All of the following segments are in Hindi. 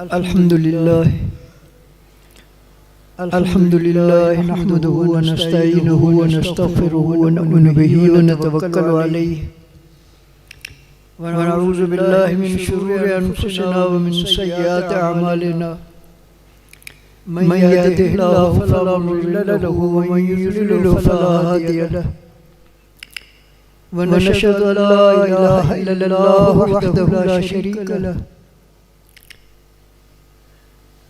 अल्हम्दुलिल्लाह नहमदुहु व नस्तईनुहु व नस्तगफिरुहु व नु'मिनु बिही व नतवक्कलु अलैहि व नऊज़ु बिल्लाहि मिन शुरूरि अनफुसिना व मिन सय्यिआति अअमालिना मन यहदिहिल्लाहु फला मुज़िल्ल लहु व मन युज़लिल्हु फला हादिय लहु व नशहदु अन ला इलाहा इल्लल्लाहु वहदहु ला शरीका लहु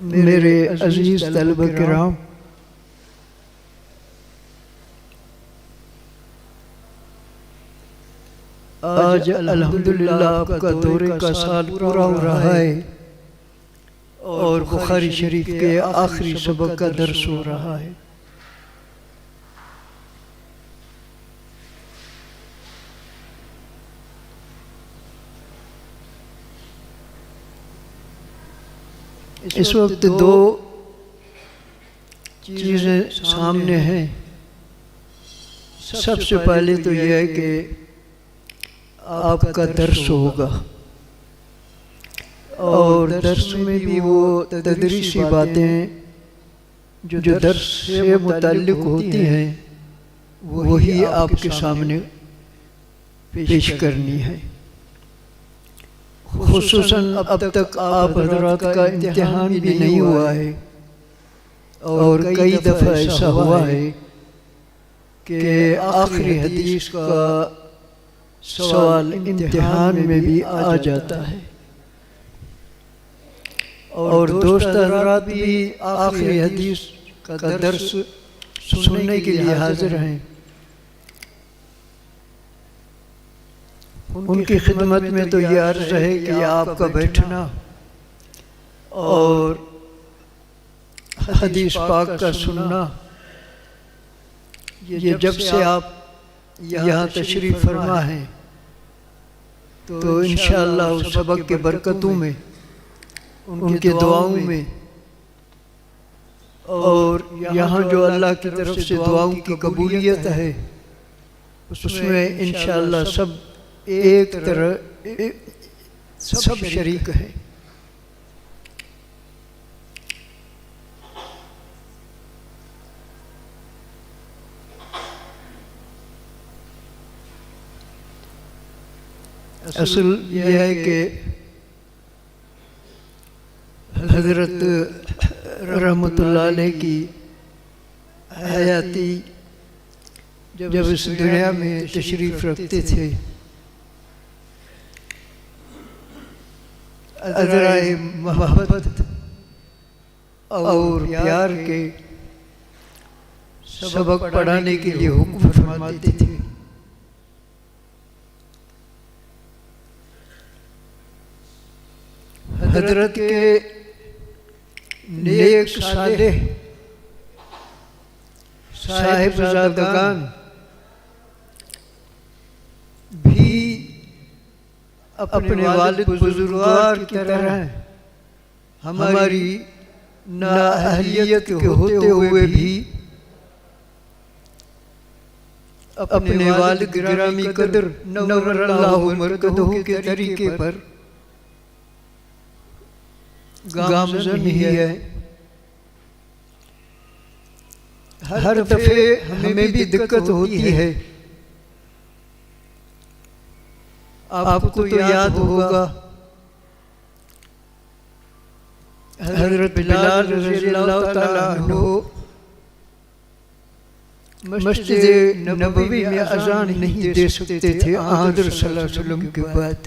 मेरे अजीज तलबा किराम, आज अल्हम्दुलिल्लाह आपका दौरे का साल पूरा हो रहा है और बुखारी शरीफ के आखिरी सबक का दर्स हो रहा है। इस वक्त दो चीज़ें सामने हैं। सबसे पहले तो यह है कि आपका दर्स होगा और दर्स में भी वो तदरीसी बातें जो दर्स से मुताल्लिक होती हैं वही आपके सामने पेश करनी है। खुसूसन अब तक आप हज़रात का इम्तिहान भी नहीं हुआ है और कई दफ़ा ऐसा हुआ है कि आखिरी हदीस का सवाल इम्तिहान में भी आ जाता है और दोस्त हज़रात भी आखिरी हदीस का दर्स सुनने के लिए हाजिर हैं। उनकी खिदमत में तो ये अर्ज़ है कि आपका बैठना और हदीस पाक का सुनना, ये जब से आप यहाँ तशरीफ़ फरमा हैं तो इंशाअल्लाह उस सबक के बरकतों में, उनके दुआओं में और यहाँ जो अल्लाह की तरफ से दुआओं की कबूलियत है उसमें इंशाअल्लाह सब एक तरह सब शरीक है। असल यह है कि हज़रत रहमतुल्लाह अलैह की हयाती जब इस दुनिया में तशरीफ़ रखते थे, अज़राए मोहब्बत और प्यार के सबक पढ़ाने के लिए हुक्म फरमाते थे। हजरत के नेक सालेह साहिबजादगान भी अपने वालिद बुजुर्गवार की तरह हमारी नाअहलियत के होते हुए भी अपने वालिद गिरामी कदर नव्वरल्लाहु मरकदहू के तरीके पर गामज़न ही है। हर दफे हमें भी दिक्कत होती है। आपको तो याद होगा हज़रत बिलाल रज़ियल्लाहु ताला अन्हु मस्जिद नबवी में अज़ान नहीं दे सकते थे हज़रत सल्लल्लाहु अलैहि वसल्लम के बाद,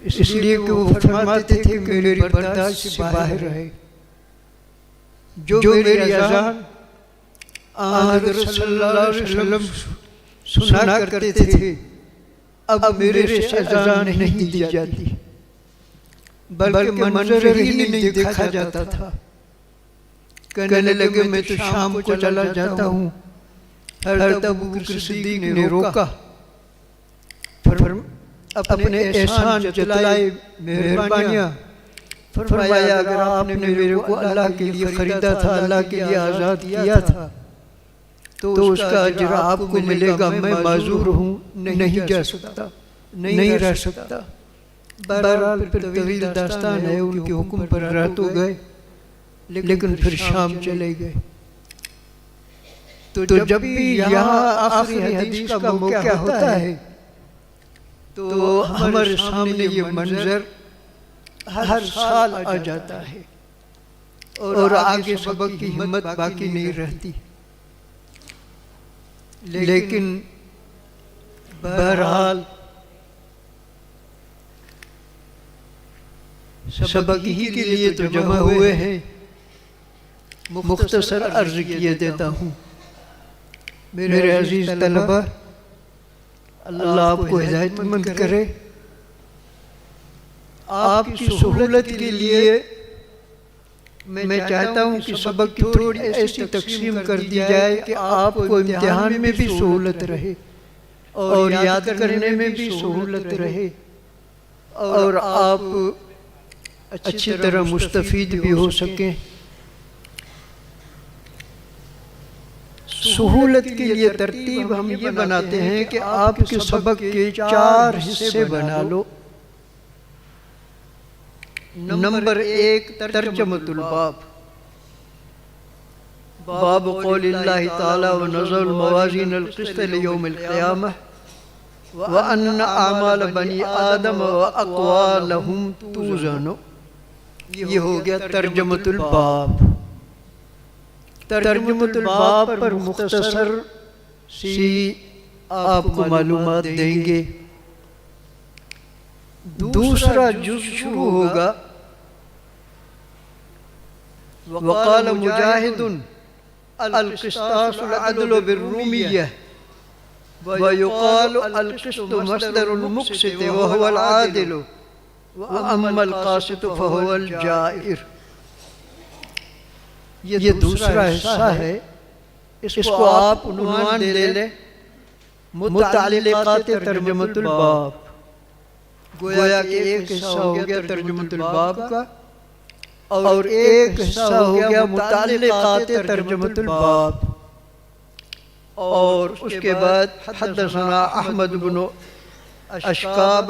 इसलिए कि वो फरमाते थे कि मेरी बर्दाश्त से बाहर रहे। जो मेरी अज़ान हज़रत सल्लल्लाहु अलैहि वसल्लम सुना करते थे, अब मेरे से अज़ान नहीं दी जाती, बल्कि मंजर ही नहीं देखा जाता था। कहने लगे मैं तो शाम को चला जाता हूँ। हज़रत अबू बकर सिद्दीक़ ने रोका, फिर अपने एहसान जतलाए, मेहरबानियाँ फरमाया अगर आपने मेरे को अल्लाह के लिए खरीदा था, अल्लाह के लिए आज़ाद किया था, तो उसका अजर आपको मिलेगा। मैं माजूर हूँ, नहीं जा सकता, नहीं रह सकता। बहरहाल फिर तवील दास्तान है, उनके हुक्म पर रह तो गए, लेकिन फिर शाम चले गए। तो जब भी यहाँ आखिरी हदीस का मौका होता है तो हमारे सामने ये मंजर हर साल आ जाता है और आगे सबक की हिम्मत बाकी नहीं रहती। लेकिन बहरहाल सबक ही के लिए तो जमा हुए हैं। मुख्तसर अर्ज किए देता हूँ मेरे अजीज तलबा, अल्लाह आपको हिदायतमंद करे। आपकी सहूलत के लिए मैं चाहता हूँ कि सबक की थोड़ी ऐसी तकसीम कर दी जाए कि आपको इम्तिहान में भी सहूलत रहे और याद करने में भी सहूलत रहे और आप अच्छी तरह मुस्तफीद भी हो सकें। सहूलत के लिए तरतीब हम ये बनाते हैं कि आपके सबक के 4 हिस्से बना लो। नंबर 1 तर्जमतुल बाब, बाब कौलिल्लाहि ताला व नज़ल मवाज़ीनल क़िस्त लियौमिल क़ियामह व अन्न आमाल बनी आदम व अक़वालहुम तूज़नु। ये हो गया तर्जमतुल बाब। तर्जमतुल बाब पर मुख्तसर सी आपको मालूमात देंगे। दूसरा जुज़ शुरू होगा वक़ाल मुजाहिदुन अल-क़िस्तासुल अदलु बिर्रूमिय्यह व युक़ालु अल-क़िस्तु मस्दरुल मुक़सित व हुवल आदिलु व अम्मल क़ासितु फ़हुवल जाइर। ये दूसरा हिस्सा है, इसको आप उन्वान दे लें मुतअल्लिक़ात तर्जमतुल बाब। गोया कि एक हिस्सा हो गया तर्जमतुल बाब का और एक हिस्सा हो गया मुतअल्लिक़ात तर्जमतुल बाब। और उसके बाद हद्दसना अहमद बिन अशकाब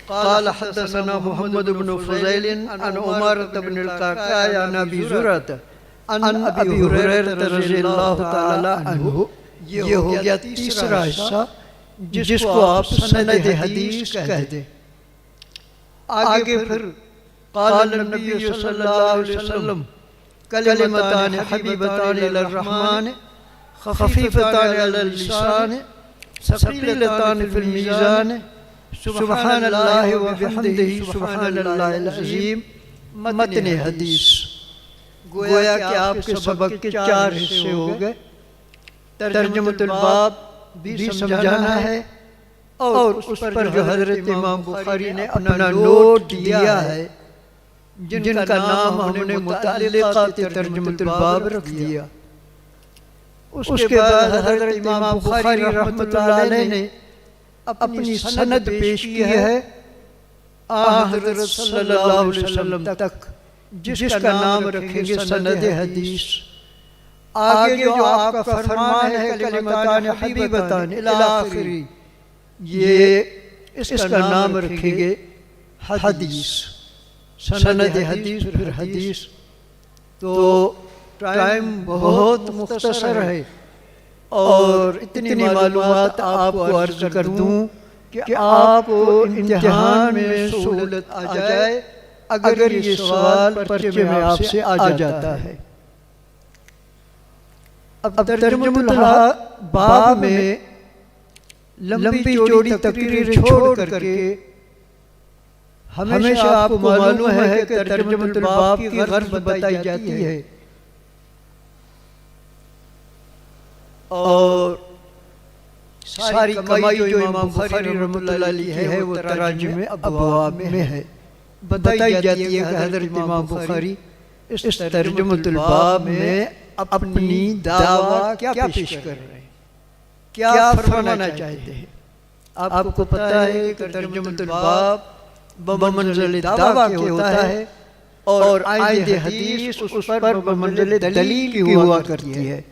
क़ाल हद्दसना मुहम्मद बिन फ़ुज़ैल अन उमारत बिन अल-क़अक़ाअ अन अबी ज़ुरअत अन अबी हुरैरह रज़ियल्लाहु ताला अन्हु। ये हो गया तीसरा हिस्सा जिसको आप सनद हदीस कहते। आगे फिर क़ाल नबी सल्लल्लाहु अलैहि वसल्लम कलिमतान हबीबतान इलर रहमान खफीफतान अलल लिसान सक़ीलतान फिल मीज़ान सुब्हानल्लाहि व बिहम्दिही सुब्हानल्लाहिल अज़ीम। मतन हदीस। गोया कि आपके सबक के 4 हिस्से हो गए। तर्जमतुल बाब भी समझाना है और उस पर जो हजरत इमाम बुखारी ने अपना नोट दिया है, जिनका नाम हमने मुतअल्लिक़ात तर्जुमतुल बाब रख दिया। उसके बाद हजरत इमाम बुखारी रहमतुल्लाह अलैह ने अपनी सनद पेश की है हजरत सल्लल्लाहु अलैहि वसल्लम तक, जिसका नाम रखेंगे सनद हदीस। आगे जो आपका फरमान है कलिमतान हबीबतान इला आखिरी, ये इसका नाम रखेंगे हदीस, सनद हदीस फिर हदीस। तो टाइम बहुत मुख्तसर है और इतनी मालूमात आपको अर्ज कर दूं कि आपको इम्तिहान में सहूलत आ जाए अगर ये सवाल पर्चे में आपसे आ जाता है। अब तर्जुमतुल बाब में लंबी चौड़ी तकरीरें छोड़ करके हमेशा आपको मालूम है कि तर्जुमतुल बाब की गर्ज बताई जाती है और सारी कमाई जो इमाम बुखारी रहमतुल्लाह अलैह है वो तराजुम अबवाब में है। बताई जाती है कि हज़रत इमाम बुखारी इस तर्जुमतुल बाब में अपनी दावा क्या पेश कर रहे हैं, क्या फरमाना चाहते हैं। आपको पता है कि तर्जुमतुल बाब बमंज़िल दावा के होता है और आयत हदीस उस पर बमंज़िल दलील की हुआ करती है।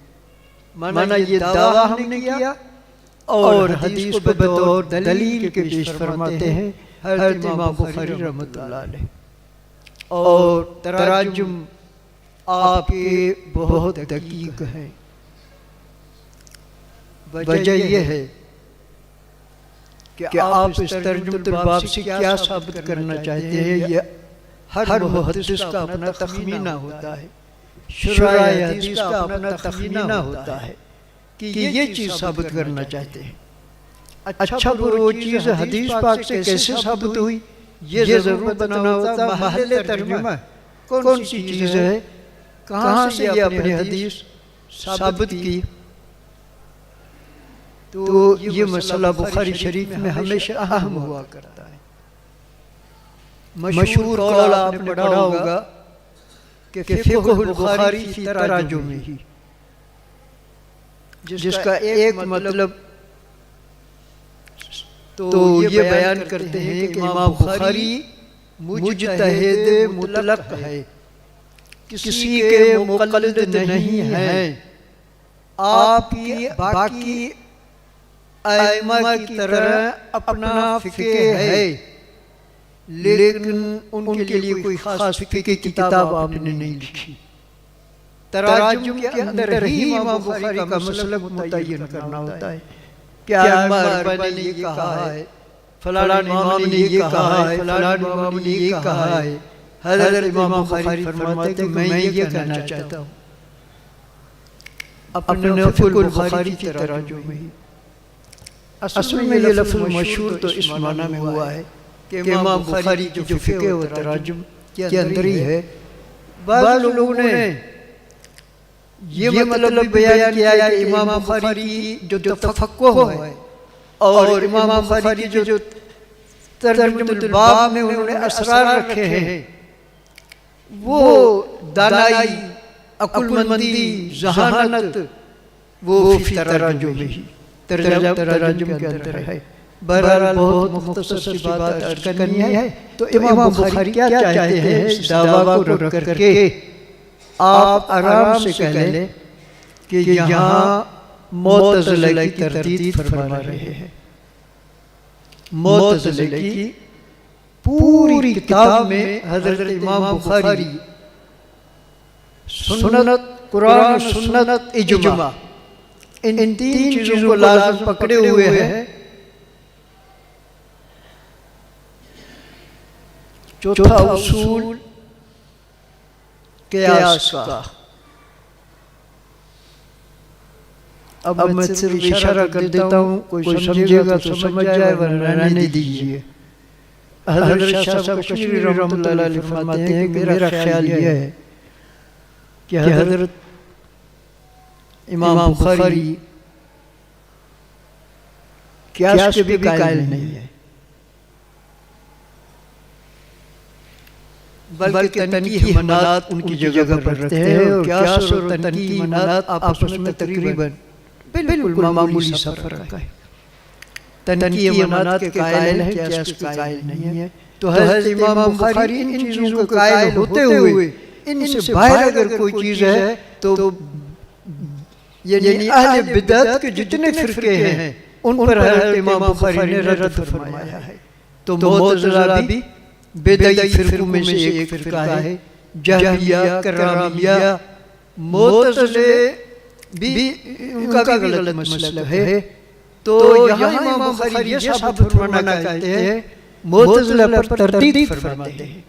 माना ये दावा हमने किया और हदीस को बतौर दलील के पेश फरमाते हैं हज़रत इमाम बुखारी रहमतुल्लाह अलैह। और तराजुम आपके बहुत दकीक हैं। वजह यह है कि आप इस तर्जुमतुल बाब से क्या साबित करना चाहते हैं, ये हर मुहद्दिस का अपना तखमीना होता है, शुराए हदीस का अपना तखमीना होता है कि ये चीज़ साबित करना चाहते हैं। अच्छा वो चीज़ हदीस पाक से कैसे साबित हुई ये ज़रूर बताना होता। महल तर्जुमा कौन सी चीज़ है, कहाँ से ये अपनी हदीस साबित की। तो ये मसला बुखारी शरीफ में हमेशा अहम हुआ करता है। मशहूर कौल आपने पढ़ा होगा कि फ़िक़्हुल बुखारी फ़ी तराजुमिही, जिसका एक मतलब तो ये बयान करते हैं कि इमाम बुखारी मुज्तहिद मुतलक है, किसी के मुक़ल्लिद नहीं है। आपकी बाकी आइमा की तरह अपना फ़िक़्ह है, लेकिन उनके लिए कोई ख़ास फ़िक़्ह की किताब आपने नहीं लिखी। तराजुम के अंदर ही इमाम बुखारी का मसलक मुतय्यन करना होता है। क्या अल्बानी ने ये कहा है, फलाना इमाम ने ये कहा है, फलाना इमाम ने ये कहा है। हज़रत इमाम बुखारी फरमाते हैं मैं ये कहना चाहता हूँ अपने फ़िक़्हुल बुखारी की तराजुम में ही। असल में ये लफ्ज़ मशहूर तो इस माना में हुआ है कि इमाम बुखारी जो फ़िक़्ह व तराजुम के अंदर ही है। बाज़ लोगों ने ये मतलब बयान किया है कि इमाम बुखारी की जो तफ़क्कुह है और इमाम बुखारी की जो तर्जुमतुल बाब में उन्होंने असरार रखे हैं वो दानाई, अकुलमंदी, ज़हानत वो फ़ी तराजुमिही तराजुम के अंदर है। बहरहाल बहुत मुख्तसर सी बात अर्ज करनी है। तो इमाम बुखारी क्या चाहते हैं, इस दावा को रख करके आप आराम से कह लें कि यहाँ मुअतज़िला की तरदीद फरमा रहे हैं। मुअतज़िला की पूरी किताब में हज़रत इमाम बुखारी सुन्नत, कुरान, सुन्नत, इज्मा इन तीन चीज़ों को लाज़िम पकड़े हुए हैं। चौथा उसूल क़ियास का। अब मैं सिर्फ इशारा कर देता हूँ, कोई समझेगा तो समझ जाए वरना रहने दीजिए। हज़रत शाह साहब कश्मीरी रहमतुल्लाह अलैह फरमाते हैं कि मेरा ख्याल यह है कि हज़रत इमाम बुखारी क्यास के भी कायल नहीं है, बल्कि तनकीह मनात उनकी जगह पर रखते हैं और क्यास और तनकीह मनात आपस में तकरीबन बिल्कुल मामूली सा फर्क है। तनकीह मनात के कायल है, क्यास के कायल नहीं है। तो हज़रत इमाम बुखारी इन चीज़ों के कायल होते हुए इनसे बाहर अगर कोई चीज़ है तो यानी अहले बिदअत के जितने फिरके हैं उन पर हज़रत इमाम बुखारी ने रद्द फरमाया है। तो मुअतज़िला भी बिदअती फिरकों में से एक फिरका है। जहमिया, करामिया, मुअतज़िले भी उनका भी गलत मसलक है। तो यहाँ इमाम बुखारी ये साबित फरमाना चाहते हैं मुअतज़िला पर तरदीद फरमाते हैं।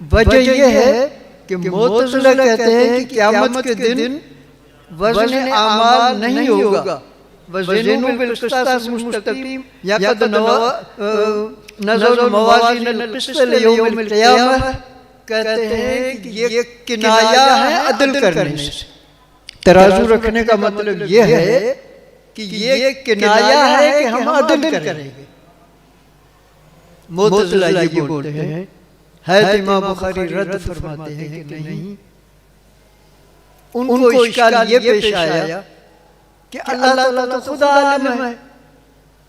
वजह यह है कि मुअतज़िला कहते हैं कि क़यामत के दिन वज़न आमाल नहीं होगा, वज़नु बिल क़िस्तास मुस्तक़ीम या क़द नज़ल मवाज़ीन अल-क़िस्त लियौमिल क़ियामह। कहते हैं कि ये किनाया है अदल करने से। तराजू रखने का मतलब ये है कि ये किनाया है कि हम अदल करेंगे। मुअतज़िला ये बोलते हैं। हज़रत इमाम बुखारी रद्द फरमाते हैं कि नहीं, उनको इश्काल ये पेश आया कि अल्लाह ताला तो खुदा आलिम है,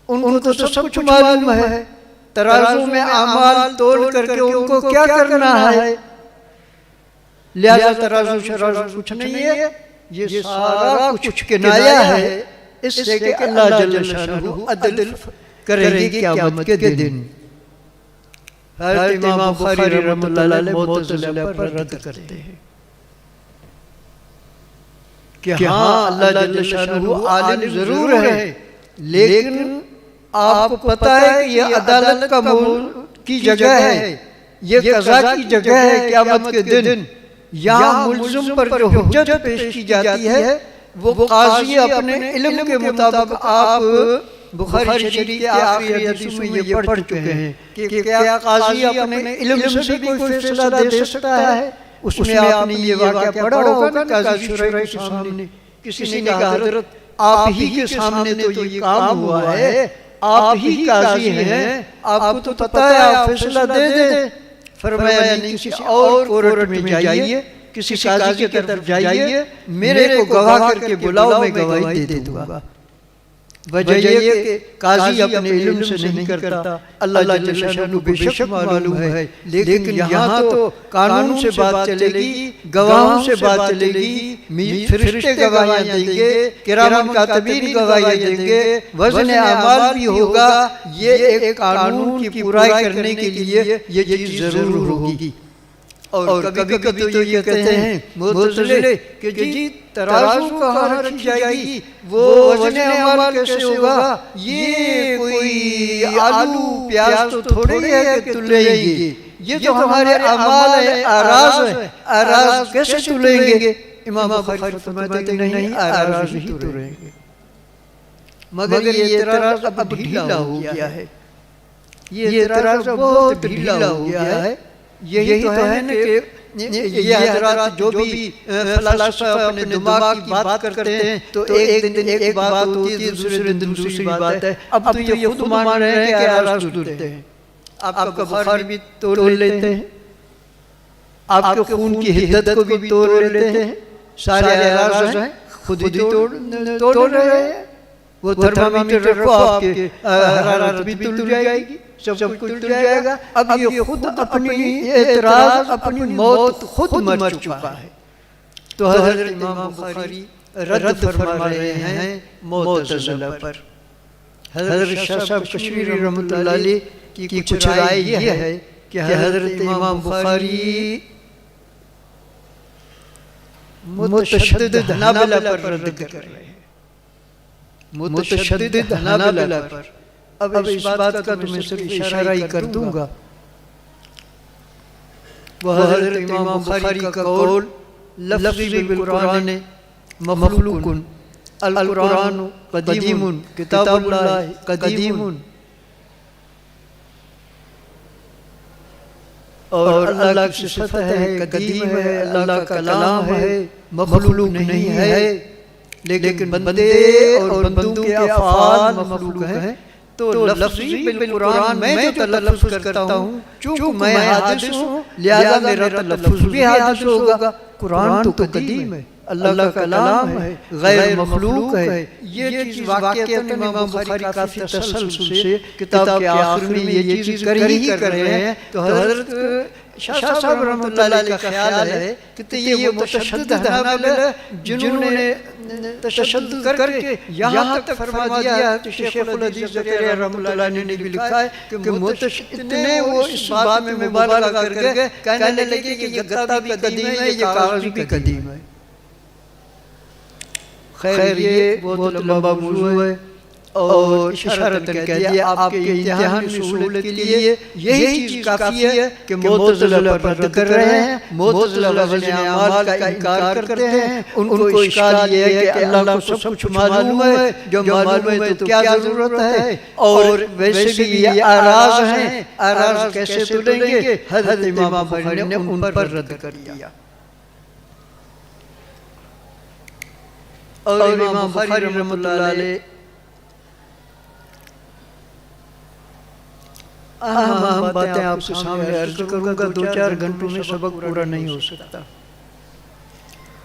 उनको तो सब कुछ मालूम है, तराजू में आमाल तोल करके उनको क्या करना है, लिहाजा तराजू शराजू कुछ नहीं है, ये सारा कुछ किनाया है इससे कि अल्लाह जल्ल शानहू अदल करेंगे क़यामत के दिन। हज़रत इमाम बुखारी रहमतुल्लाह अलैह मुअतज़िला पर रद्द करते हैं कि हाँ अल्लाह जल्ल शानहू आलिम जरूर है, लेकिन आपको पता है कि ये अदालत का की जगह है, ये क़ज़ा की जगह है क़यामत के दिन। यहाँ मुल्ज़िम पर जो हुज्जत पेश की जाती है वो काज़ी अपने इल्म के मुताबिक, आप बुखारी शरीफ के आखिरी हदीस में ये पढ़ चुके हैं कि क्या काज़ी अपने इल्म से भी कोई फैसला दे सकता है। उसमें आपने ये वाक़या पढ़ा होगा ना, काज़ी शुरैह के सामने किसी ने कहा हज़रत आप ही के सामने तो ये काम हुआ है, आप ही काज़ी हैं, आपको तो पता है, आप फैसला दे दें। फरमाया नहीं, किसी और कोर्ट में जाइए, किसी काज़ी की तरफ जाइए, मेरे को गवाह करके बुलाओ, मैं गवाही दे दूंगा। वजह ये कि काज़ी अपने इल्म से नहीं करता, अल्लाह जल्ल शानहू बेशक मालूम है, लेकिन यहाँ तो कानून से बात चलेगी, गवाहों से बात चलेगी, फरिश्ते गवाहियाँ देंगे, किरामन कातिबीन गवाहियाँ देंगे, वज़न आमाल भी होगा। ये एक कानून की बुराई करने के लिए ये चीज़ ज़रूर होगी। और कभी कभी तो ये कहते हैं मुअतज़िले कि जी तराजू कहाँ रखी जाएगी, वो वज़न आमाल कैसे होगा, ये कोई आलू प्याज तो थोड़ी है कि तुलेंगे, ये तो हमारे अमाल है, आराज़ है, आराज़ कैसे तुलेंगे। इमाम बुखारी फरमाते नहीं, आराज़ ही तुलेंगे। मगर ये एतराज़ अब ढीला हो गया है, ये एतराज़ बहुत ढीला हो गया है। यही तो है ना कि ये हज़रात जो भी फ़लसफ़ा अपने दिमाग की बात करते हैं तो एक दिन एक बात होती है, दूसरे दिन दूसरी बात है। अब तो ये खुद मान रहे हैं कि आराज़ तुलते हैं, आपका बुखार भी तोल लेते हैं, आपके खून की हिद्दत को भी तोल लेते हैं, सारे आराज़ हैं, खुद ही तोड़ रहे हैं। वो थर्मामीटर रखो, आपके हरारत भी तुल जाएगी, सब कुछ तुल जाएगा। अब ये खुद अपनी एतराज़, अपनी मौत खुद मर चुका है। तो हज़रत इमाम बुखारी रद्द फरमा रहे हैं मुअतज़िला पर। हज़रत शाह साहब कश्मीरी रहमतुल्लाह अलैह की कुछ राय ये है कि हज़रत इमाम बुखारी मुतशद्दिद हनाबिला पर रद्द कर रहे हैं, मुतशद्दिद हनाबिला पर। अब इस बात का तो मैं सिर्फ इशारा ही कर दूंगा। वह हज़रत इमाम बुखारी का कौल लफ्ज़ी बिल कुरान मखलूकुन, अल कुरान कदीमुन, किताबुल्लाह कदीमुन, और अल्लाह की सिफ़त है, कदीम है, अल्लाह का कलाम है, मखलूक नहीं है। लेकिन बंदे और बंदों के अफ़आल मखलूक हैं। तो लफ्ज़ी बिल कुरान मैं जो तलफ़्फ़ुज़ करता हूँ, चूँकि मैं हादिस हूँ लिहाजा मेरा तलफ़्फ़ुज़ भी हादिस होगा। कुरान तो कदीम है, अल्लाह का कलाम है, गैर मखलूक है। ये चीज़ वाक़ियतन इमाम बुखारी काफ़ी तसल्सल से किताब के आखिर में ये चीज़ कर रहे हैं। तो हज़रत शाह साहब रहमतुल्लाह अलैह का ख्याल है कि ये मुतशद्दिद हनाबिला जिन्होंने तशद्दुद करके यहाँ तक फरमा दिया है, तो शेखुल हदीस ज़करिया रहमतुल्लाह अलैह ने भी लिखा है कि इतने वो इस बात में मुबालगा करके कहने लगे कि ये गत्ता भी कदीम है, ये कागज़ भी कदीम है। खैर ये बहुत लंबा मौज़ू है और इशारतन कह दिया आपके इम्तिहान में सहूलत के लिए यही चीज़ काफ़ी है कि मुअतज़िला पर रद्द कर रहे हैं। मुअतज़िला वज़न अमाल का इनकार करते हैं। उनको इश्काल ये है कि अल्लाह को सब कुछ मालूम है, जो मालूम है तो क्या ज़रूरत है। और वैसे भी ये आराज़ हैं, आराज़ कैसे तुलेंगे? हज़रत इमाम बुखारी ने उन पर रद्द कर दिया। और इमाम बुखारी रहमतुल्लाह अलैह अहम बातें आपके सामने अर्ज करूँगा। 2-4 घंटों में सबक पूरा नहीं हो सकता।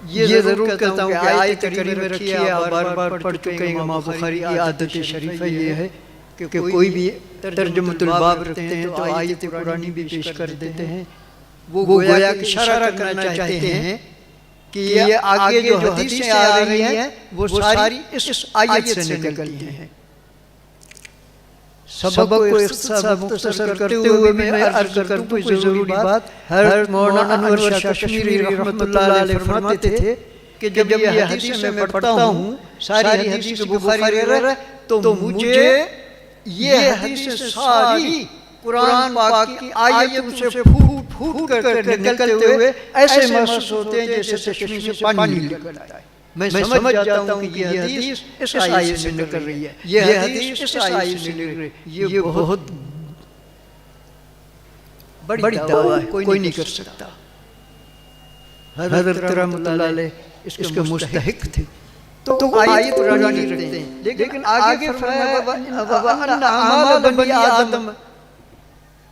ये ज़रूर कहता हूँ कि आयत करीम में रखिए, आप बार-बार पढ़ चुके हैं। इमाम बुखारी की आदत शरीफा ये है कि कोई भी तर्जुमतुल बाब रखते हैं तो आयत कुरानी भी पेश कर देते हैं। वो गोया कि इशारा करना चाहते हैं कि ये आगे जो हदीसें आ रही हैं वो सारी इस आयत से निकलती हैं। सबक को मुख्तसर करते हुए मैं अर्ज कर दूं कोई ज़रूरी बात। हर मौलाना अनवर शाह कश्मीरी रहमतुल्लाह अलैह फरमाते थे कि जब ये हदीस मैं पढ़ता हूँ, सारी हदीस बुखारी वगैरह, तो मुझे ये हदीस सारी कुरान पाक की आयतों से फूट कर निकलते हुए ऐसे महसूस होते हैं जैसे चश्मे से पानी निकल आता है। मैं समझ जाता हूँ कि ये हदीस इस आयत से निकल रही है, ये हदीस इस आयत से निकल रही है। ये बहुत बड़ी दावा है, कोई नहीं कर सकता। हज़रत रहमतुल्लाह अलैह इसके मुस्तहिक थे। तो आयत कुरानी रखते हैं, लेकिन आगे फरमाया बनी आदम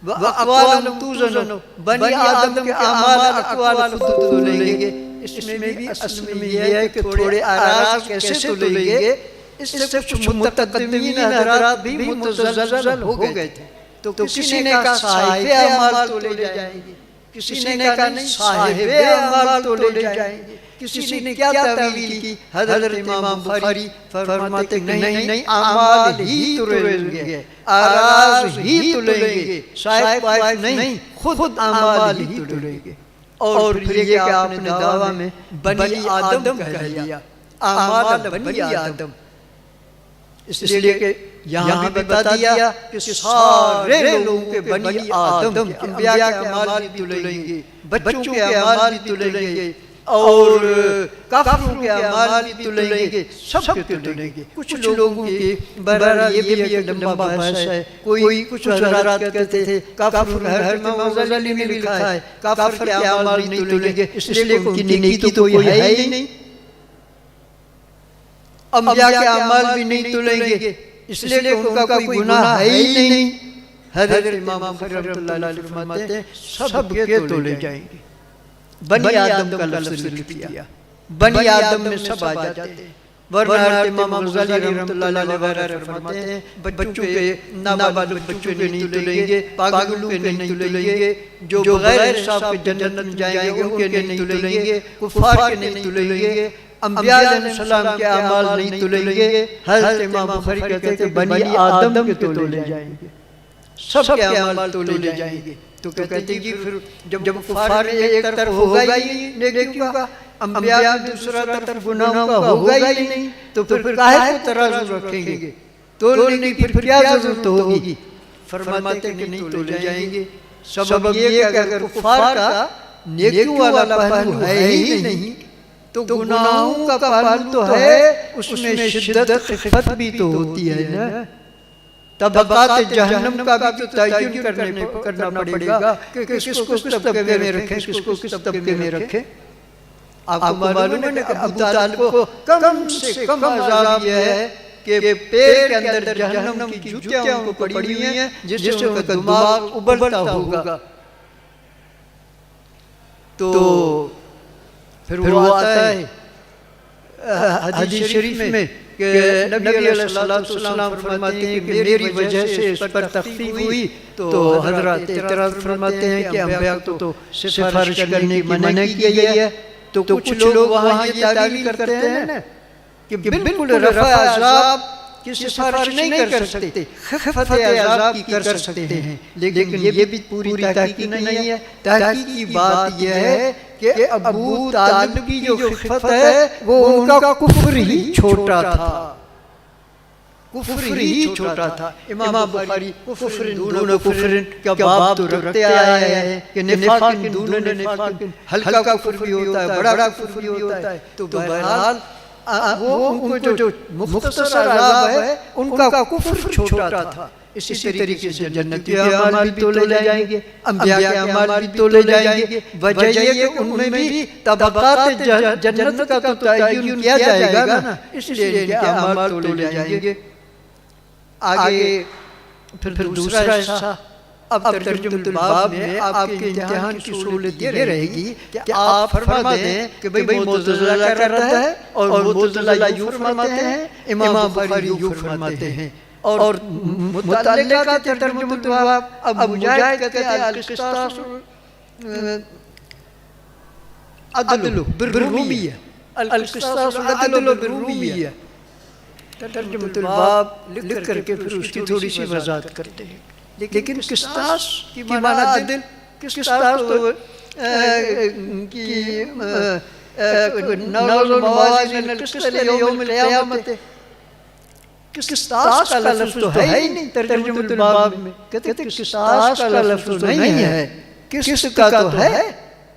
अक़वाल तुज़न, बनी आदम के अमाल अक़वाल खुद तुलेंगे। इसमें भी असल में यह है कि थोड़े आराज़ कैसे तुलेंगे, इससे कुछ मुतक़द्दिमीन हज़रात भी मुतज़ल्ज़ल हो गए थे। तो किसी ने कहा साहिबे अमाल तोले जाएंगे, किसी ने कहा नहीं साहिबे अमाल तोले जाएंगे, किसी ने क्या तावील की। हज़रत इमाम बुखारी फरमाते नहीं अमाल ही तुलेंगे, आराज़ ही तुलेंगे, साहिब नहीं, खुद अमाल ही तुलेंगे। और फिर ये कि आपने दावा में बनी आदम कह दिया, अमाल बनी आदम, इसलिए कि यहाँ भी बता दिया कि सारे लोगों के बनी आदम के अंबिया के अमाल भी तुलेंगे, बच्चों के अमाल भी तुलेंगे और काफिरों के अमाल भी तुलेंगे, सब के तुलेंगे। कुछ लोगों की बहरहाल ये भी एक लंबा बहस है। कोई कुछ हज़रात कहते थे काफिर, हर इमाम गज़ाली ने लिखा है काफिर के अमाल नहीं तुलेंगे, इसलिए उनकी नेकी तो कोई है ही नहीं। अंबिया के अमाल भी नहीं तुलेंगे, इसलिए उनका कोई गुनाह है ही नहीं। हज़रत इमाम बुखारी रहमतुल्लाह अलैह फरमाते हैं सब के तोले जाएंगे। बनी आदम का लफ्ज़ लिख दिया, बनी आदम में सब आ जाते हैं। वरना इमाम गज़ाली रहमतुल्लाह अलैह फरमाते हैं बच्चों के, नाबालिग बच्चों के नहीं तुलेंगे, पागलों के नहीं तुलेंगे, जो बगैर हिसाब के जन्नत में जाएंगे उनके नहीं तुलेंगे, कुफार के नहीं तुलेंगे, अंबिया अलैहिस्सलाम के अमाल नहीं तुलेंगे। हज़रत इमाम बुखारी कहते हैं कि बनी आदम के तोले जाएंगे, सब के अमाल तोले जाएंगे। तो कहते हैं कि फिर जब कुफार एक तरफ होगा ही नेकियों का, अंबिया दूसरा तरफ गुनाहों का होगा ही नहीं, तो फिर काहे को तराजू रखेंगे, तोलने की फिर क्या जरूरत होगी। फरमाते कि नहीं तोले जाएंगे। सबब ये कि अगर कुफार का नेकियों वाला पहलू है ही नहीं तो गुनाहों का पहलू तो है, उसमें शिद्दत खिफ़त भी तो होती है ना। तबक़ात जहन्नम का भी तो तय्युन करना पड़ेगा कि किसको किस तबके में रखें, किसको किस तबके में रखें। आपको मालूम है ना कि अबू तालिब को कम से कम अज़ाब यह है कि पेड़ के अंदर जहन्नम की जूतियां उनको पड़ी हुई हैं जिससे उनका दिमाग उबलता होगा। तो फिर वो आता है हदीस शरीफ में कि नबी अलैहिस्सलाम फरमाते हैं कि मेरी वजह से इस पर तख्फीफ हुई, तो हजरत इतराज फरमाते हैं कि अंबिया को तो सिफारिश करने की मना की गई है। तो कुछ लोग वहाँ ये तावील करते हैं ना कि बिल्कुल रफ़ा अज़ाब की सिफारिश नहीं कर सकते, खिफ़त अज़ाब की कर सकते हैं, लेकिन ये भी पूरी तहकीक नहीं है। तहकीक की बात यह है कि अबू तालिब की जो खिफ़त है वो उनका कुफ्र ही छोटा था, कुफ्र ही छोटा था। इमाम बुखारी कुफ्र दून कुफ्र का बाब तो रखते आए हैं कि निफाक दून निफाक, हल्का कुफ्र भी होता है, बड़ा कुफ्र भी होता है। तो बहरहाल वो उनको जो मुख्तसर अज़ाब है उनका कुफ्र छोटा था। इसी तरीके से जन्नती के अमाल भी तोले जाएंगे, अंबिया के अमाल भी तोले जाएंगे। वजह ये कि उनमें भी तबक़ात जन्नत का तो तयन किया जाएगा ना, इसलिए इनके अमाल तोले जाएंगे। आगे फिर दूसरा हिस्सा, अब तर्जुमतुल बाब में आपके इम्तिहान की सहूलत ये रहेगी कि आप फरमा दें कि भाई मुअतज़िला क्या करता है और मुअतज़िला यूँ फरमाते हैं, इमाम बुखारी यूँ फरमाते हैं। और मुतअल्लिक़ा तर्जुमतुल बाब अब मुजाहिद कहते हैं अल-क़िस्तास अदलु बिर्रुमिय्या, अल-क़िस्तास अदलु बिर्रुमिय्या। तर्जुमतुल बाब लिख करके फिर उसकी थोड़ी सी वज़ाहत करते हैं। लेकिन किस्तास की माना अदल, किस्तास तो की नज़ल मवाज़िन अल-क़िस्त लियौमिल क़ियामत, किस्तास का लफ्ज़ तो है ही नहीं तर्जुमतुल बाब में। कहते किस्तास का लफ्ज़ तो नहीं है, किस्त का तो है।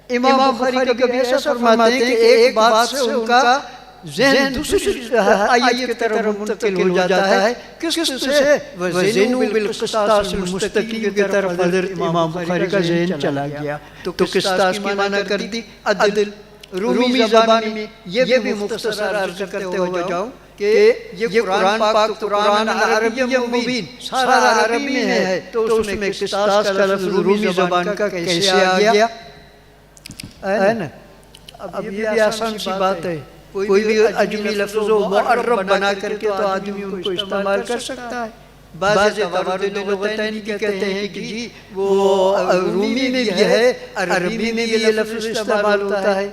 इमाम बुखारी कभी ऐसा फरमाते हैं कि एक बात से उनका ज़हन दूसरी आयत की तरफ मुंतकिल हो जाता है, किस्त से वज़नु बिल क़िस्तासिल मुस्तक़ीम की तरफ हज़रत इमाम बुखारी का ज़हन चला गया। तो किस्तास की माना कर दी अदल। रूमी ज़बान में ये भी मुख्तसर अर्ज़ करते हुए जाऊँ कि ये कुरान पाक तो कुरान अरबी मुबीन सारा अरबी में है, तो उसमें किस्तास का लफ्ज़ रूमी ज़बान का कैसे आ गया, है ना। अब ये भी आसान सी बात है, कोई भी अजमी लफ्ज़ों मुअर्रब बना करके तो आदमी उनको इस्तेमाल कर सकता है। बाज़ तवारुद लुग़तैन की कहते हैं कि जी वो रूमी में भी है, अरबी में भी ये लफ्ज़ इस्तेमाल होता है।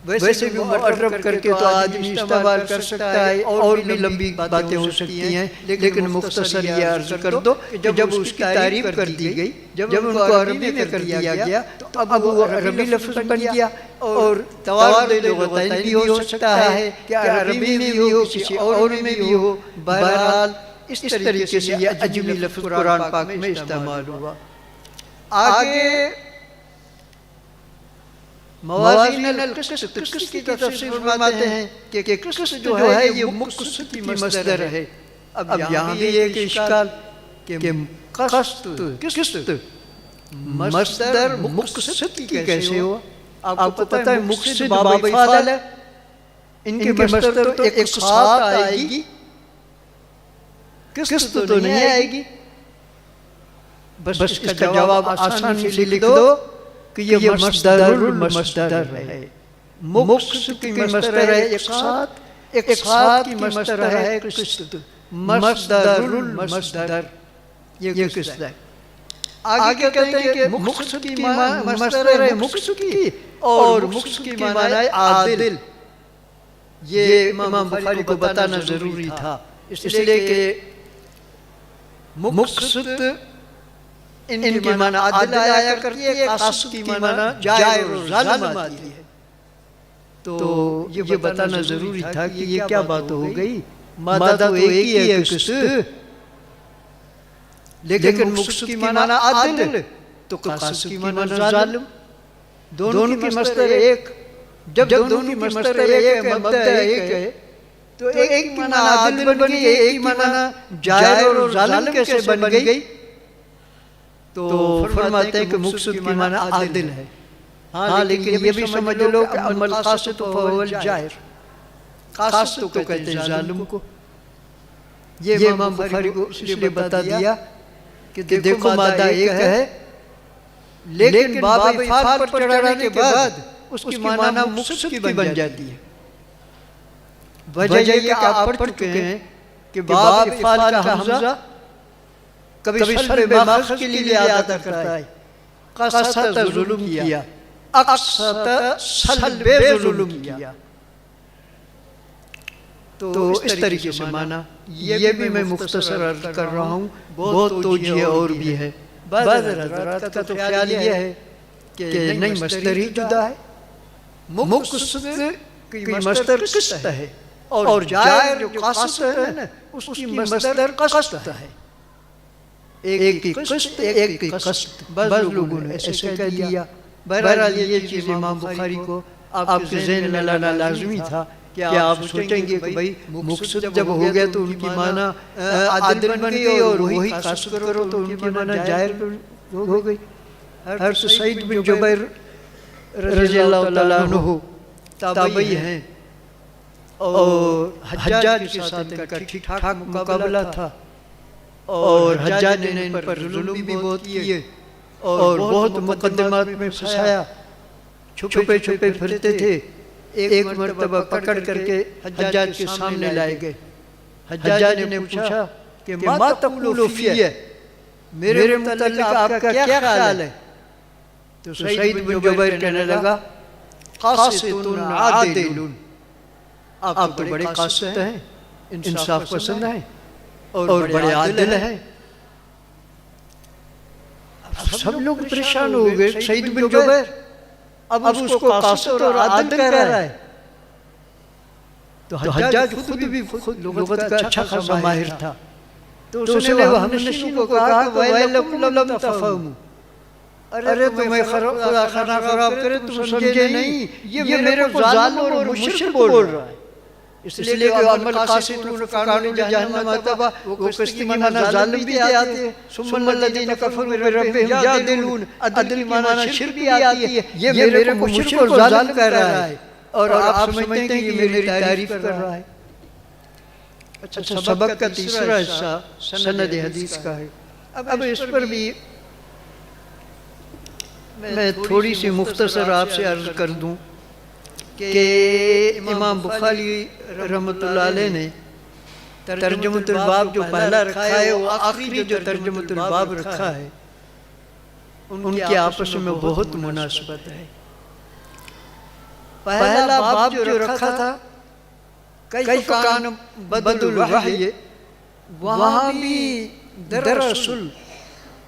वैसे भी मुअर्रब करके तो आदमी इस्तेमाल कर सकता है, और भी लंबी बातें हो सकती हैं, लेकिन मुख्तसर ये अर्ज़ कर दो कि जब उसकी तारीफ कर दी गई, जब उनको अरबी में कर दिया गया, तो अब वो अरबी लफ्ज़ बन गया। और तवारुद लुग़तैन भी हो सकता है कि अरबी में भी हो, किसी और में भी हो। बहरहाल इस तरीके से ये अजमी लफ्ज़ कुरान पाक में इस्तेमाल हुआ। आगे मवाज़ीन अल-क़िस्त, क़िस्त की तफ़सीर फरमाते हैं कि क़िस्त जो है ये मुक़्सित की मस्दर है। अब यहाँ भी एक इश्काल कि क़िस्त मस्दर मुक़्सित की कैसे हुआ। आपको पता है मुक़्सित बाब फ़ाइल है, इनके मस्दर तो एक साथ आएगी, क़िस्त तो नहीं आएगी। बस इसका जवाब आसानी से लिख दो कि ये मस्दरुल मस्दर है। मुक़्सित की मस्दर है एक साथ, एक साथ की मस्दर है क़िस्त, मस्दरुल मस्दर ये क़िस्त है। आगे कहते हैं कि मुक़्सित की मस्दर है मुक़्सित की, और मुक़्सित की माना है आदिल। ये इमाम बुखारी को बताना ज़रूरी था, इसलिए कि मुक़्सित इनकी माना आदिल आया करती है, क़ासिद की माना जायर और ज़ालिम आती है। तो ये बताना ज़रूरी था कि ये क्या बात हो गई। मादा तो एक ही है क़िस्त, लेकिन मुक़्सित की माना आदिल तो क़ासिद की माना ज़ालिम। दोनों की मस्दर एक, जब दोनों की मस्दर एक है, मब्दा एक है, तो एक की माना आदिल बन गई, एक की माना जायर और ज़ालिम कैसे बन गई। तो फरमाते हैं कि मुक़्सित की माना आदिल है। हाँ, लेकिन ये भी समझ लो कि अमल क़ासिद फ़हुवल जायर, क़ासिद को कहते हैं ज़ालिम को, ये इमाम बुखारी को इसलिए बता दिया कि देखो मादा एक है, लेकिन बाब इफाल पर चढ़ाने के बाद उसकी माना मुक्सद की बन जाती है। वजह ये कि आप पढ़ चुके हैं कि बाब इफाल का हमजा कभी सल्ब माखज़ के लिए अदा करता है, क़सत ज़ुल्म किया, अक़सत सल्ब ज़ुल्म किया। तो इस तरीके से माना, ये भी मैं मुख्तसर अर्ज कर रहा हूँ, बहुत तोजीह और भी है। बाज़ हज़रात का तो ख्याल ये है कि नहीं मस्तर ही जुदा है, मुक़सद की मस्तर क़िस्त है और जायर जो क़ासिद है ना उसकी मस्तर क़स्त है। एक की क़िस्त एक की क़स्त, बस लोगों ने ऐसे कह दिया। बहरहाल ये चीज़ इमाम बुखारी को आपके ज़हन में लाना लाज़मी था कि आप सोचेंगे कि भाई मुक़सद जब हो गया तो उनकी माना आदिल बन गई और वही क़ासिद करो तो उनकी माना जाहिर हो गई। हज़रत सईद बिन जुबैर रज़ियल्लाहु तआला अन्हु ताबई हैं और हज्जाज के साथ इनका ठीक ठाक मुकाबला था और हज्जाज ने इन पर जुल्म भी बहुत किए और बहुत मुकद्दमात में फंसाया, छुपे छुपे फिरते थे। एक मरतबा पकड़ करके हज्जाज के सामने लाए गए। हज्जाज ने पूछा कि मा तक़ूलु फ़िय, मेरे मुतल्लिक़ आपका क्या ख्याल है? तो सईद बिन जुबैर कहने लगा क़ासितुन आदिलुन, आप तो बड़े क़ासिद हैं, इंसाफ पसंद हैं और बड़े आदिल हैं। सब लोग परेशान हो गए। सईद बिन जुबैर अब उसको क़ासिद और आदिल कह रहा है। तो हज्जाज खुद भी लुग़त का अच्छा खासा माहिर था, तो उसने हमनशीं को कहा कि वैलकुम लम तफ़हमू, अरे तुम्हें खुदा खाना खराब करे तुम समझे नहीं, ये मेरे को ज़ालिम और मुशरिक बोल रहा है। इसलिए कि अमल क़ासिदून फ़कानू जहन्नम तबा, वो किस्ती माना ज़ालिम भी आते हैं, सुम्मल्लज़ीन कफ़रू बिरब्बिहिम यादिलून, अदल माना शिर्क भी आती है। ये मेरे को मुशरिक और ज़ालिम कह रहा है और आप समझते हैं कि ये मेरी तारीफ कर रहा है। अच्छा, सबक का तीसरा हिस्सा सनद हदीस का है। अब इस पर भी मैं थोड़ी सी मुख्तसर आपसे अर्ज कर दूं कि इमाम बुखारी रहमतुल्लाह अलैह ने तर्जुमतुल बाब जो पहला रखा है वो आखिरी जो तर्जुमतुल बाब रखा है उनके आपस में बहुत मुनासिबत है। पहला बाब जो रखा था कैफ कान बदलुल वही, वहाँ भी दरअसल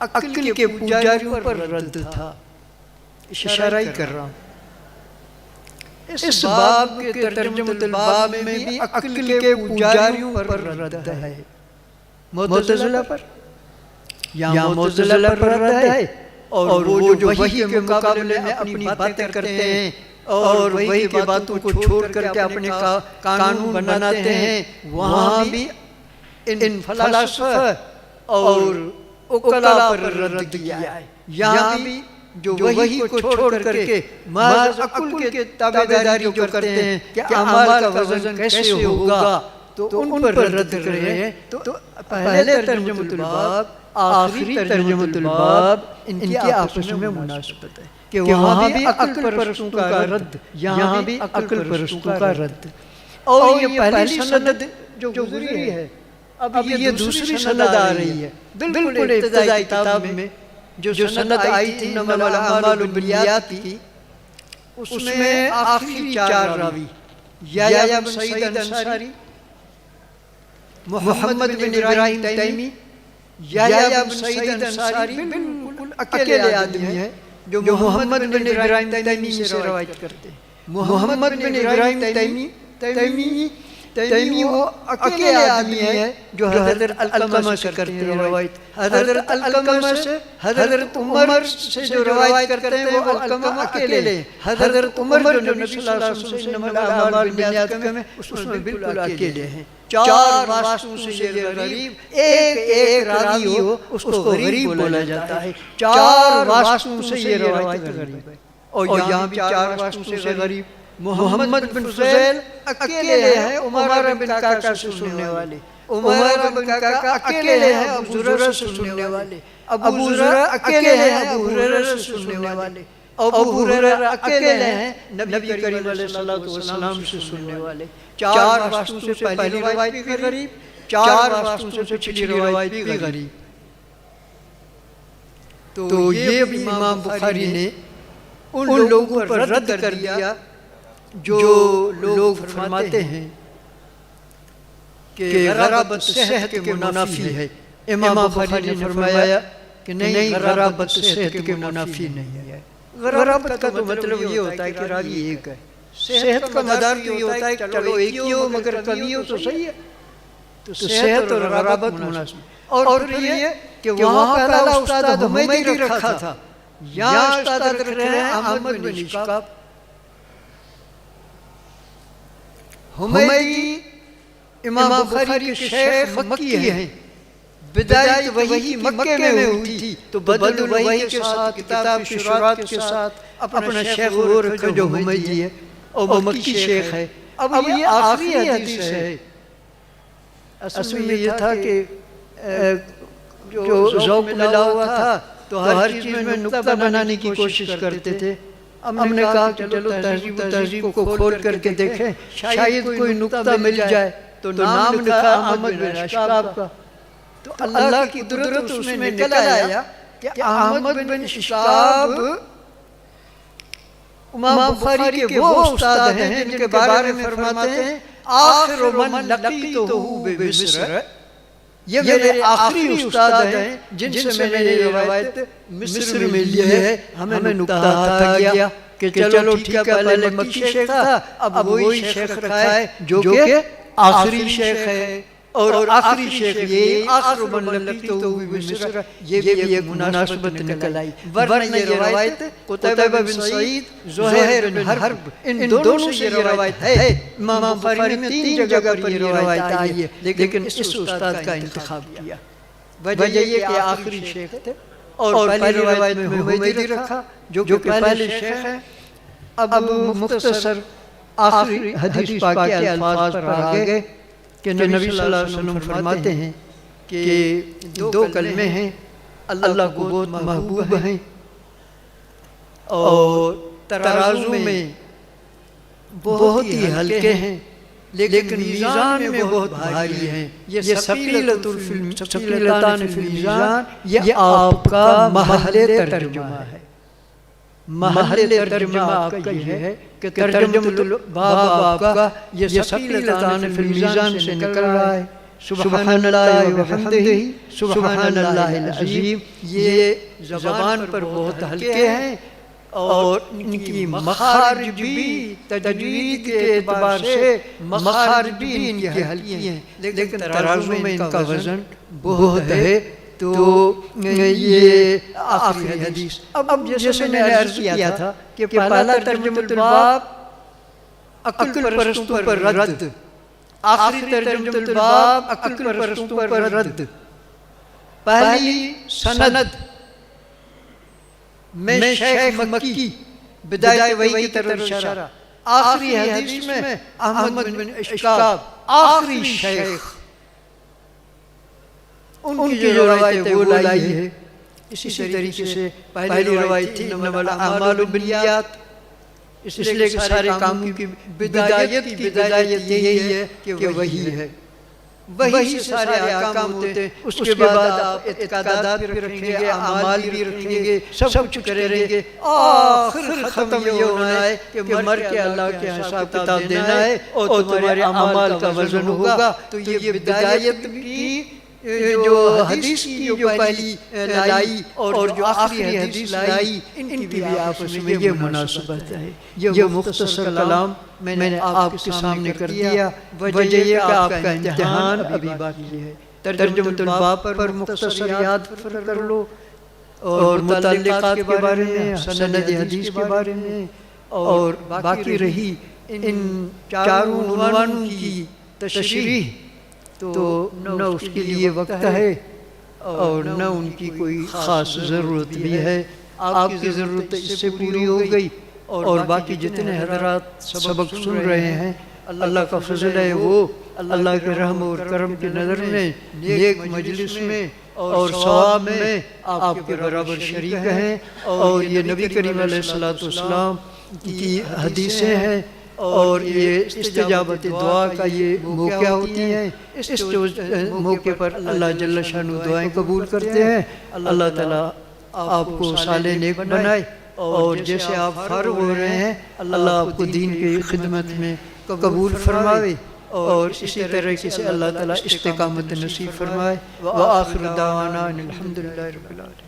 अक्ल के पुजारियों पर रद्द था। इशारा ही कर रहा हूँ। इस बाब के तर्जुमतुल बाब में भी अक्ल के पुजारियों पर रद्द है। मुअतज़िला पर या मुअतज़िला पर रद्द है और वो जो वही के मुकाबले में अपनी बातें करते हैं और वही की बातों को छोड़ करके अपने कानून बनाते हैं, वहाँ भी इन फलसफा और उकला पर रद्द किया है। यहाँ भी जो वही को छोड़ करके महज अक्ल के ताबेदारी जो करते हैं कि अमाल का वजन कैसे होगा, तो उन पर रद्द कर रहे हैं। तो पहले तर्जुमतुल बाब आखिरी तर्जुमतुल बाब इनकी आपस में मुनासिबत है कि वहाँ भी अक्ल परस्तों का रद्द, यहाँ भी अक्ल परस्तों का रद्द। और ये पहली सनद जो गुज़री है, अब ये दूसरी सनद आ रही है। बिल्कुल इब्तिदाई किताब में जो सनद आई थी इन्नमल अमालु बिन्नियात की, उसमें आखिरी चार रावी याह्या बिन सईद अंसारी, मोहम्मद बिन इब्राहिम तैमी, याह्या बिन सईद अंसारी बिल्कुल अकेले आदमी हैं जो मोहम्मद बिन इब्राहिम तैमी से रवायत करते हैं। मोहम्मद बिन इब्राहिम तैमी वो अकेले आदमी है जो हज़रत अलक़मा से करते हैं रवायत। हज़रत अलक़मा से हज़रत उमर से जो रवायत करते हैं वो अलक़मा अकेले। हज़रत उमर जो नबी सल्लल्लाहु अलैहि वसल्लम से इन्नमल अमालु बिन्नियात में उसमें बिल्कुल अकेले हैं। चार वास्तु से ये गरीब, एक रावी हो उसको गरीब बोला जाता है। चार वास्तु से ये रवायत गरीब है। और यहाँ भी चार वास्तु से गरीब मोहम्मद बिन फुज़ैल अकेले हैं, उमर बिन काका से सुनने वाले। उमर बिन काका अकेले हैं अबू जुरैरा से सुनने वाले, अबू जुरैरा अकेले हैं अबू हुरैरा से सुनने वाले, अबू हुरैरा अकेले हैं नबी करीम अलैहिस्सलातु वस्सलाम से सुनने वाले। चार वास्तु से पहली रवायत भी गरीब, चार वास्तु से पिछली रवायत भी गरीब। तो ये भी इमाम बुखारी ने उन लोगों पर रद्द कर दिया जो लोग फरमाते हैं कि गराबत सेहत के मुनाफी है। इमाम बुखारी ने फरमाया कि नहीं, गराबत सेहत के मुनाफी नहीं है। गराबत का तो मतलब ये होता है कि रावी एक है, सेहत का मदार तो ये होता है कि चलो एक ही हो मगर कभी हो तो सही है। तो सेहत और गराबत मुनाफी। और फिर ये कि वहाँ पहला उस्ताद हुमैदी रखा था, यहाँ उस्ताद रख रहे हैं अहमद बिन इश्काक। हुमैदी इमाम बुखारी के शेख मक्की हैं, बिदायत वही मक्के में हुई थी, तो बदल वही के साथ किताब की शुरुआत के साथ अपना शेख वो रखो जो हुमैदी है और वो मक्की शेख है। अब ये आखिरी हदीस है। असल में ये था कि जो ज़ौक़ मिला हुआ था तो हर चीज़ में नुक्ता बनाने की कोशिश करते थे। हमने कहा कि चलो तहज़ीब को खोल करके देखें, शायद कोई नुक्ता मिल जाए। तो नाम लिखा अहमद बिन इश्काक का। तो अल्लाह की कुदरत उसमें निकल आया कि अहमद बिन इश्काक इमाम बुखारी के वो उस्ताद हैं जिनके बारे में फरमाते हैं आखिर मन लक़ीतहु बिमिस्र, ये मेरे आखिरी उस्ताद हैं जिनसे मैंने ये रवायत मिस्र में ली है। हमें नुक्ता आता गया कि चलो ठीक है, पहले मक्की शेख था, अब वही शेख रखा है जो कि आखिरी शेख है। और आखिरी शेख ये आखिर मन लक़ीतहु बिमिस्र, ये भी एक मुनासिबत निकल आई। वरना ये रवायत कुतैबा बिन सईद, ज़ुहैर बिन हर्ब, इन दोनों से ये रवायत है। इमाम बुखारी ने 3 जगह पर ये रवायत आई है, लेकिन इस उस्ताद का इंतखाब किया। वजह ये कि आखिरी शेख थे और पहली रवायत में हुमैदी रखा जो कि पहले शेख है। अब मुख्तसर आखिरी हदीस पाक के अल्फाज पर आ गए कि नबी सल्लल्लाहु अलैहि वसल्लम फरमाते हैं कि 2 कलमे हैं, अल्लाह को बहुत महबूब हैं और तराजू में बहुत ही हल्के हैं, लेकिन मीज़ान में बहुत भारी हैं। ये सक़ीलतान फ़िल मीज़ान, ये आपका महले तर्जुमा है। महले तर्जुमा आपका ये है कि तर्जुमतुल बाब आपका ये सक़ीलतान फ़िल मीज़ान से निकल रहा है। सुब्हानल्लाह व बिहम्दिही सुब्हानल्लाहिल अज़ीम, ये ज़बान पर बहुत हल्के हैं और इनकी मखारिज भी तजवीद के एतबार से मखारिज भी इनकी हल्की हैं, लेकिन तराजू में इनका वज़न बहुत है। तो ये आखिरी हदीस। अब जैसे मैंने अर्ज़ किया था कि पहला तर्जुमतुल बाब अक्ल परस्तों पर रद्द, आखिरी तर्जुमतुल बाब अक्ल परस्तों पर रद्द। पहली सनद में शेख मक्की बिदायत वही की तरफ इशारा, आखिरी हदीस में अहमद बिन इश्काक आखिरी शेख, उनकी जो रवायत वो लाई है। इसी तरीके से पहली रवायत थी इन्नमल अमालु बिन्नियात, इसलिए कि सारे कामों की बिदायत यही है कि वही है, वही से सारे काम होते हैं। उसके बाद आप इत्कादात भी रखेंगे, अमाल भी रखेंगे, सब कुछ करेंगे। आखिर खत्म ये होना है कि मर के अल्लाह के हिसाब किताब देना है और तुम्हारे अमाल का वजन होगा। तो ये बिदायत की जो हदीस की जो पहली लाई और जो आखिरी हदीस लाई, इनकी भी आपस में ये मुनासिबत है। ये मुख्तसर कलाम मैंने आपके सामने कर दिया। वजह ये कि आपका इम्तिहान अभी बाकी है। तर्जुमतुल बाब पर मुख्तसर याद कर लो और मुतल्लिक़ात के बारे में, सनद हदीस के बारे में, और बाकी रही इन चारों उन्वानों की तशरीह तो न उसके लिए वक्त है और न उनकी कोई ख़ास ज़रूरत भी है। आपकी ज़रूरत इससे पूरी हो गई और बाकी जितने हज़रात सबक सुन रहे हैं, अल्लाह का फजल है वो अल्लाह के रहम और करम की नज़र में नेक मजलिस में और सवाब में आपके बराबर शरीक हैं। और ये नबी करीम अलैहिस्सलाम की हदीसें हैं और ये इस्तिजाबत दुआ का ये मौक़ा होती हैं। इस मौके पर अल्लाह जल्ल शानु दुआएं कबूल करते हैं। अल्लाह ताला आपको साले नेक बनाए और जैसे आप फारिग हो रहे हैं अल्लाह आपको दीन की खिदमत में कबूल फरमावे और इसी तरीके से अल्लाह ताला इस्तिकामत नसीब फरमाए। व आखिर दावाना अनिल हम्दुलिल्लाहि रब्बिल आलमीन।